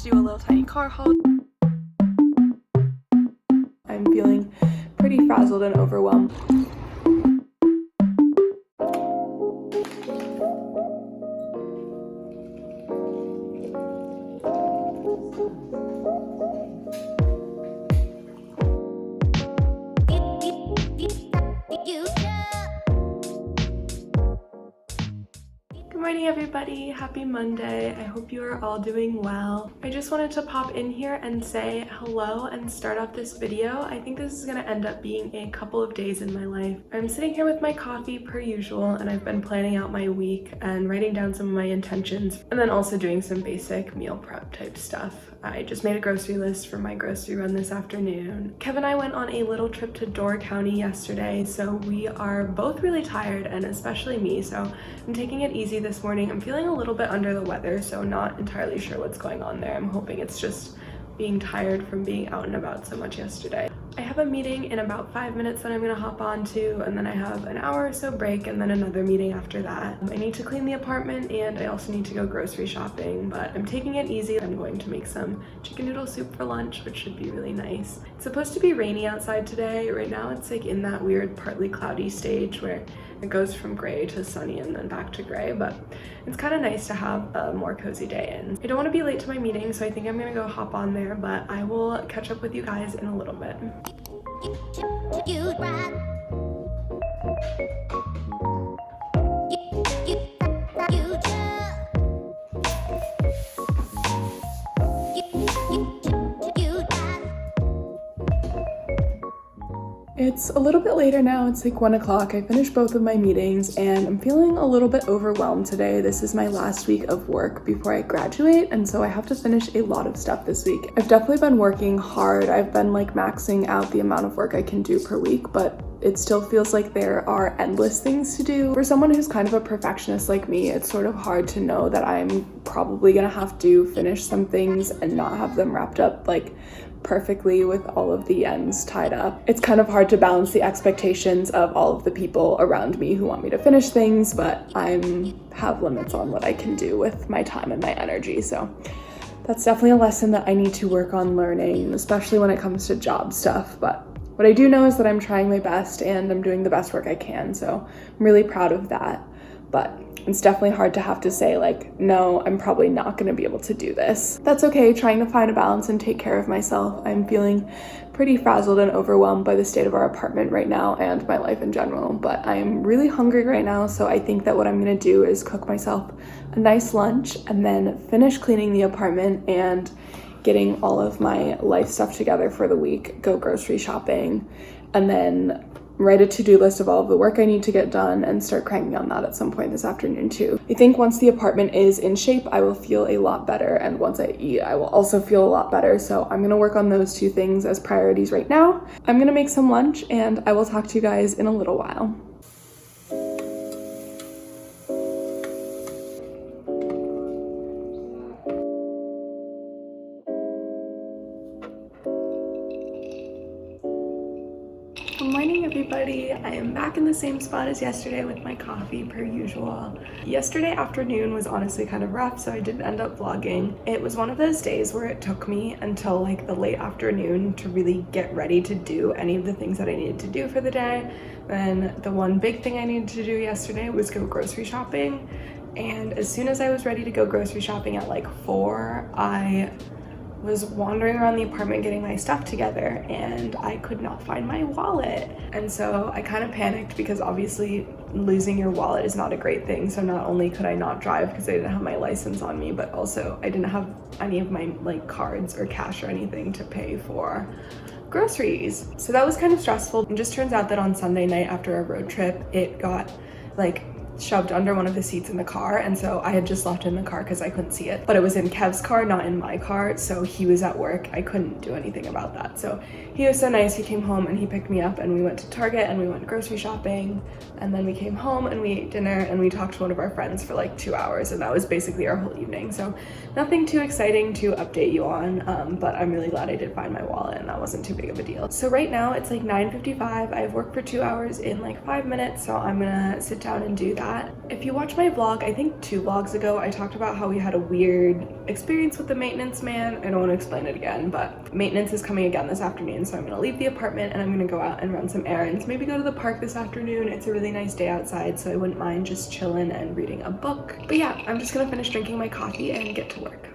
to do a little tiny car haul. I'm feeling pretty frazzled and overwhelmed. Good morning everybody, happy Monday. I hope you are all doing well. I just wanted to pop in here and say hello and start off this video. I think this is gonna end up being a couple of days in my life. I'm sitting here with my coffee per usual, and I've been planning out my week and writing down some of my intentions, and then also doing some basic meal prep type stuff. I just made a grocery list for my grocery run this afternoon. Kev and I went on a little trip to Door County yesterday, so we are both really tired, and especially me, so I'm taking it easy this morning. I'm feeling a little bit under the weather, so not entirely sure what's going on there. I'm hoping it's just being tired from being out and about so much yesterday. I have a meeting in about 5 minutes that I'm gonna hop on to, and then I have an hour or so break and then another meeting after that. I need to clean the apartment and I also need to go grocery shopping, but I'm taking it easy. I'm going to make some chicken noodle soup for lunch, which should be really nice. It's supposed to be rainy outside today. Right now it's like in that weird partly cloudy stage where it goes from gray to sunny and then back to gray, but it's kind of nice to have a more cozy day in. I don't want to be late to my meeting, so I think I'm gonna go hop on there, but I will catch up with you guys in a little bit. It's a little bit later now, it's like 1 o'clock. I finished both of my meetings and I'm feeling a little bit overwhelmed today. This is my last week of work before I graduate, and so I have to finish a lot of stuff this week. I've definitely been working hard. I've been like maxing out the amount of work I can do per week, but it still feels like there are endless things to do. For someone who's kind of a perfectionist like me, it's sort of hard to know that I'm probably gonna have to finish some things and not have them wrapped up like perfectly with all of the ends tied up. It's kind of hard to balance the expectations of all of the people around me who want me to finish things, but I have limits on what I can do with my time and my energy. So that's definitely a lesson that I need to work on learning, especially when it comes to job stuff. But what I do know is that I'm trying my best and I'm doing the best work I can. So I'm really proud of that. But it's definitely hard to have to say like, no, I'm probably not gonna be able to do this. That's okay, trying to find a balance and take care of myself. I'm feeling pretty frazzled and overwhelmed by the state of our apartment right now and my life in general, but I'm really hungry right now, so I think that what I'm gonna do is cook myself a nice lunch and then finish cleaning the apartment and getting all of my life stuff together for the week, go grocery shopping, and then write a to-do list of all of the work I need to get done and start cranking on that at some point this afternoon too. I think once the apartment is in shape, I will feel a lot better, and once I eat, I will also feel a lot better. So I'm gonna work on those two things as priorities right now. I'm gonna make some lunch and I will talk to you guys in a little while. Good morning everybody. I am back in the same spot as yesterday with my coffee per usual. Yesterday afternoon was honestly kind of rough, so I didn't end up vlogging. It was one of those days where it took me until like the late afternoon to really get ready to do any of the things that I needed to do for the day. Then the one big thing I needed to do yesterday was go grocery shopping. And as soon as I was ready to go grocery shopping at like 4, I was wandering around the apartment getting my stuff together and I could not find my wallet. And so I kind of panicked because obviously losing your wallet is not a great thing. So not only could I not drive because I didn't have my license on me, but also I didn't have any of my like cards or cash or anything to pay for groceries. So that was kind of stressful. It just turns out that on Sunday night after a road trip, it got like shoved under one of the seats in the car, and so I had just left it in the car because I couldn't see it, but it was in Kev's car, not in my car, so he was at work. I couldn't do anything about that. So he was so nice, he came home and he picked me up and we went to Target and we went grocery shopping, and then we came home and we ate dinner and we talked to one of our friends for like 2 hours, and that was basically our whole evening. So nothing too exciting to update you on, but I'm really glad I did find my wallet and that wasn't too big of a deal. So right now it's like 9:55. I've worked for 2 hours in like 5 minutes, so I'm gonna sit down and do that. that. If you watch my vlog, I think 2 vlogs ago, I talked about how we had a weird experience with the maintenance man. I don't want to explain it again, but maintenance is coming again this afternoon, so I'm gonna leave the apartment and I'm gonna go out and run some errands. Maybe go to the park this afternoon. It's a really nice day outside, so I wouldn't mind just chilling and reading a book. But yeah, I'm just gonna finish drinking my coffee and get to work.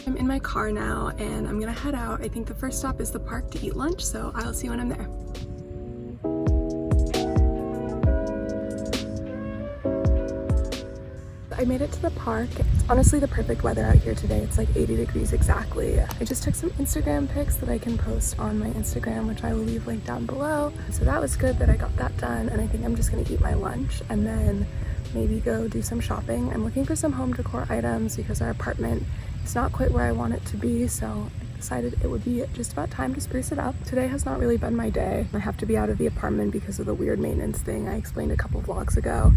I'm in my car now and I'm gonna head out. I think the first stop is the park to eat lunch, so I'll see you when I'm there. I made it to the park. It's honestly the perfect weather out here today. It's like 80 degrees exactly. I just took some Instagram pics that I can post on my Instagram, which I will leave linked down below. So that was good that I got that done, and I think I'm just gonna eat my lunch and then maybe go do some shopping. I'm looking for some home decor items because our apartment is not quite where I want it to be, so I decided it would be just about time to spruce it up. Today has not really been my day. I have to be out of the apartment because of the weird maintenance thing I explained a couple vlogs ago.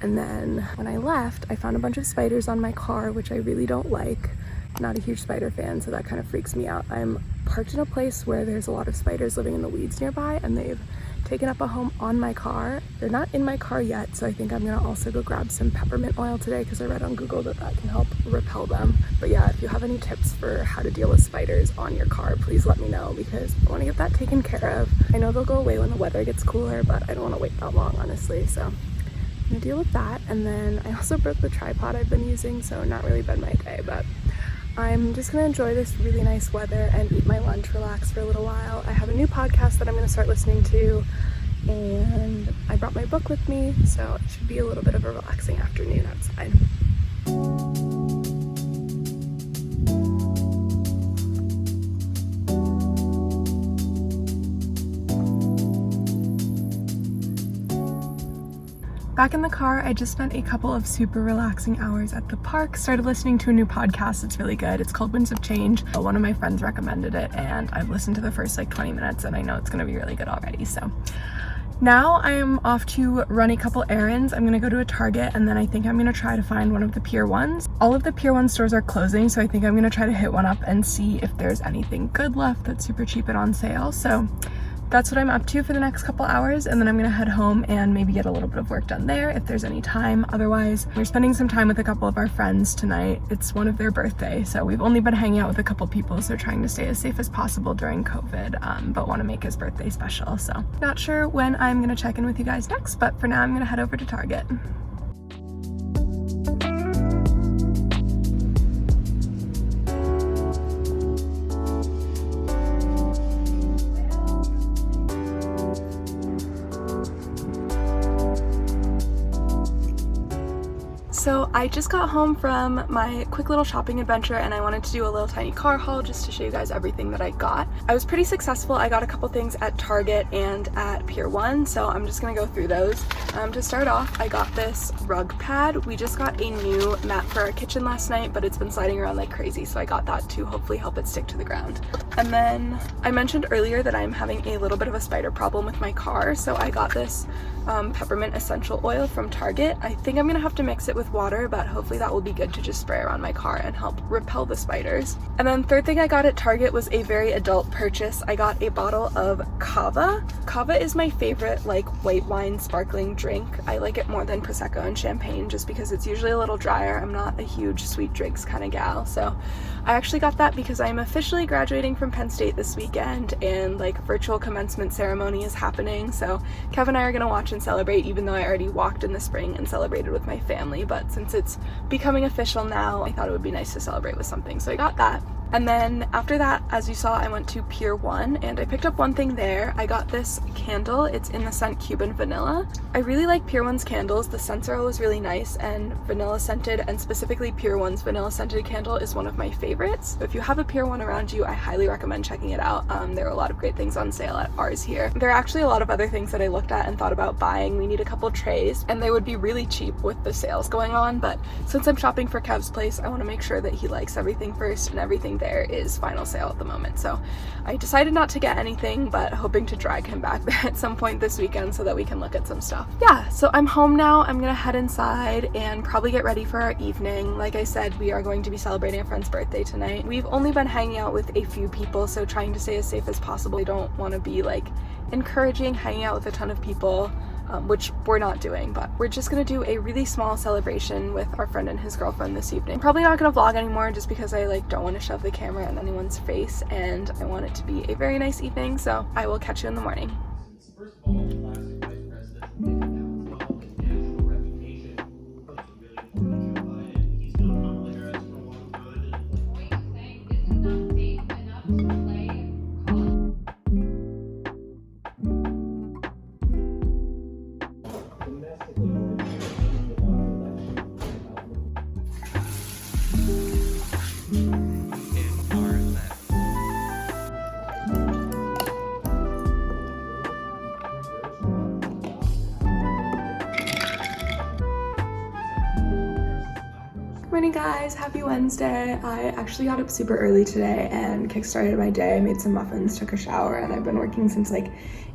And then when I left, I found a bunch of spiders on my car, which I really don't like. I'm not a huge spider fan, so that kind of freaks me out. I'm parked in a place where there's a lot of spiders living in the weeds nearby, and they've taken up a home on my car. They're not in my car yet, so I think I'm gonna also go grab some peppermint oil today because I read on Google that that can help repel them. But yeah, if you have any tips for how to deal with spiders on your car, please let me know because I wanna get that taken care of. I know they'll go away when the weather gets cooler, but I don't wanna wait that long, honestly, so I'm gonna deal with that. And then I also broke the tripod I've been using, so not really been my day, but I'm just gonna enjoy this really nice weather and eat my lunch, relax for a little while. I have a new podcast that I'm gonna start listening to, and I brought my book with me, so it should be a little bit of a relaxing afternoon outside. Back in the car, I just spent a couple of super relaxing hours at the park, started listening to a new podcast. It's really good. It's called Winds of Change. One of my friends recommended it and I've listened to the first like 20 minutes and I know it's gonna be really good already. So now I am off to run a couple errands. I'm gonna go to a Target and then I think I'm gonna try to find one of the Pier 1s. All of the Pier 1 stores are closing, so I think I'm gonna try to hit one up and see if there's anything good left that's super cheap and on sale. So that's what I'm up to for the next couple hours, and then I'm gonna head home and maybe get a little bit of work done there if there's any time. Otherwise, we're spending some time with a couple of our friends tonight. It's one of their birthdays, so we've only been hanging out with a couple people, so trying to stay as safe as possible during COVID, but want to make his birthday special. So not sure when I'm gonna check in with you guys next, but for now I'm gonna head over to Target. So I just got home from my quick little shopping adventure and I wanted to do a little tiny car haul just to show you guys everything that I got. I was pretty successful. I got a couple things at Target and at Pier 1, so I'm just gonna go through those. To start off, I got this rug pad. We just got a new mat for our kitchen last night, but it's been sliding around like crazy, so I got that to hopefully help it stick to the ground. And then I mentioned earlier that I'm having a little bit of a spider problem with my car, so I got this peppermint essential oil from Target. I think I'm gonna have to mix it with water, but hopefully that will be good to just spray around my car and help repel the spiders. And then third thing I got at Target was a very adult purchase. I got a bottle of Cava. Cava is my favorite like white wine sparkling drink. I like it more than Prosecco and champagne just because it's usually a little drier. I'm not a huge sweet drinks kind of gal, so I actually got that because I'm officially graduating from Penn State this weekend and like virtual commencement ceremony is happening, so Kev and I are gonna watch and celebrate, even though I already walked in the spring and celebrated with my family, but since it's becoming official now, I thought it would be nice to celebrate with something, so I got that. And then after that, as you saw, I went to Pier 1 and I picked up one thing there. I got this candle. It's in the scent Cuban Vanilla. I really like Pier 1's candles. The scents are always really nice and vanilla scented, and specifically Pier 1's vanilla scented candle is one of my favorites. So if you have a Pier 1 around you, I highly recommend checking it out. There are a lot of great things on sale at ours here. There are actually a lot of other things that I looked at and thought about buying. We need a couple trays and they would be really cheap with the sales going on, but since I'm shopping for Kev's place, I want to make sure that he likes everything first and everything there is final sale at the moment. So I decided not to get anything, but hoping to drag him back there at some point this weekend so that we can look at some stuff. Yeah, so I'm home now. I'm gonna head inside and probably get ready for our evening. Like I said, we are going to be celebrating a friend's birthday tonight. We've only been hanging out with a few people, so trying to stay as safe as possible. I don't want to be like encouraging hanging out with a ton of people, which we're not doing, but we're just gonna do a really small celebration with our friend and his girlfriend this evening. Probably not gonna vlog anymore just because I like don't want to shove the camera in anyone's face, and I want it to be a very nice evening, so I will catch you in the morning. First of all, the classic vice president did that well, his national reputation puts a really important Joe Biden. He's still Kamala Harris for one good. Point of saying this is not safe enough to play college. Domestically, we're thinking about election. Morning guys, happy Wednesday. I actually got up super early today and kickstarted my day. I made some muffins, took a shower, and I've been working since like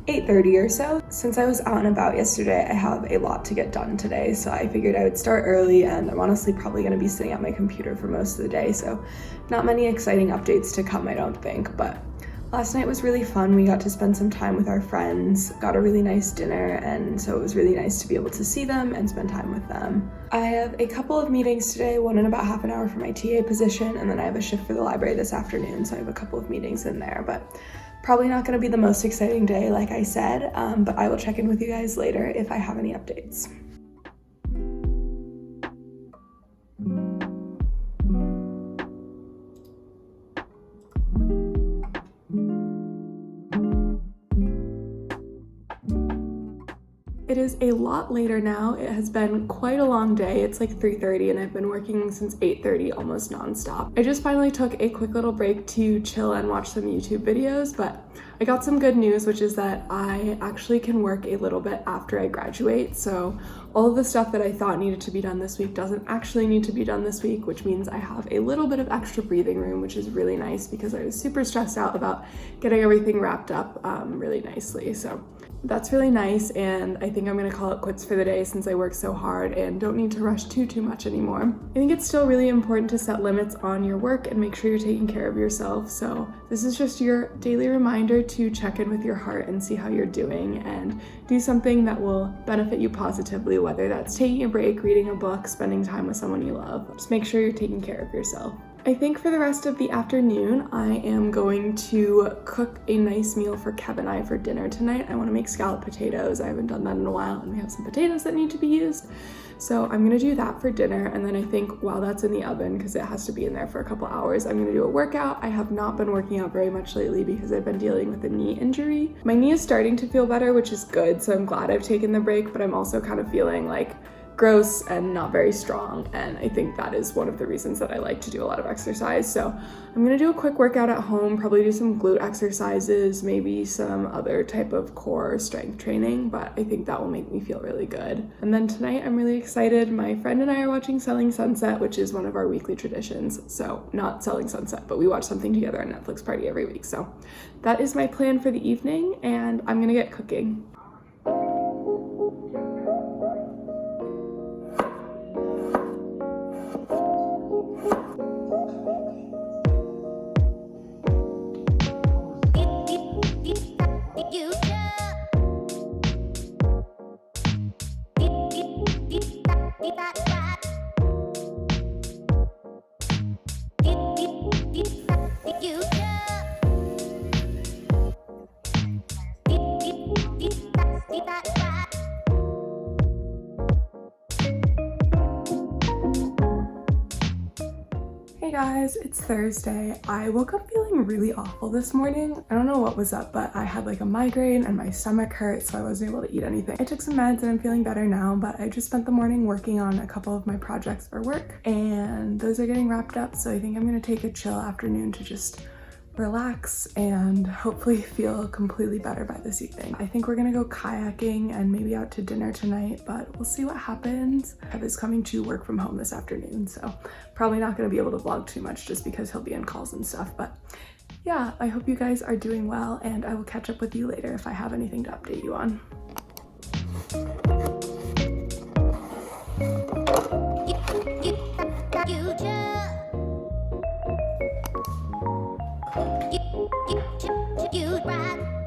8:30 or so. Since I was out and about yesterday, I have a lot to get done today, so I figured I would start early, and I'm honestly probably going to be sitting at my computer for most of the day, so not many exciting updates to come, I don't think, but last night was really fun. We got to spend some time with our friends, got a really nice dinner, and so it was really nice to be able to see them and spend time with them. I have a couple of meetings today, one in about half an hour for my TA position, and then I have a shift for the library this afternoon, so I have a couple of meetings in there, but probably not going to be the most exciting day, like I said, but I will check in with you guys later if I have any updates. It is a lot later now. It has been quite a long day. It's like 3:30 and I've been working since 8:30 almost nonstop. I just finally took a quick little break to chill and watch some YouTube videos, but I got some good news, which is that I actually can work a little bit after I graduate. So all of the stuff that I thought needed to be done this week doesn't actually need to be done this week, which means I have a little bit of extra breathing room, which is really nice because I was super stressed out about getting everything wrapped up really nicely. So that's really nice, and I think I'm gonna call it quits for the day since I work so hard and don't need to rush too much anymore. I think it's still really important to set limits on your work and make sure you're taking care of yourself. So this is just your daily reminder to check in with your heart and see how you're doing and do something that will benefit you positively, whether that's taking a break, reading a book, spending time with someone you love. Just make sure you're taking care of yourself. I think for the rest of the afternoon, I am going to cook a nice meal for Kev and I for dinner tonight. I want to make scalloped potatoes. I haven't done that in a while, and we have some potatoes that need to be used. So I'm going to do that for dinner, and then I think while that's in the oven, because it has to be in there for a couple hours, I'm going to do a workout. I have not been working out very much lately because I've been dealing with a knee injury. My knee is starting to feel better, which is good, so I'm glad I've taken the break, but I'm also kind of feeling like gross and not very strong, and I think that is one of the reasons that I like to do a lot of exercise. So I'm gonna do a quick workout at home, probably do some glute exercises, maybe some other type of core strength training, but I think that will make me feel really good. And then tonight I'm really excited. My friend and I are watching Selling Sunset, which is one of our weekly traditions. So not Selling Sunset, but we watch something together on Netflix party every week. So that is my plan for the evening, and I'm gonna get cooking. Hey guys, it's Thursday. I woke up feeling really awful this morning. I don't know what was up, but I had like a migraine and my stomach hurt, so I wasn't able to eat anything. I took some meds and I'm feeling better now, but I just spent the morning working on a couple of my projects for work, and those are getting wrapped up, so I think I'm gonna take a chill afternoon to just relax and hopefully feel completely better by this evening. I think we're gonna go kayaking and maybe out to dinner tonight, but we'll see what happens. Kev is coming to work from home this afternoon, so probably not gonna be able to vlog too much just because he'll be in calls and stuff. But yeah, I hope you guys are doing well, and I will catch up with you later if I have anything to update you on. You ride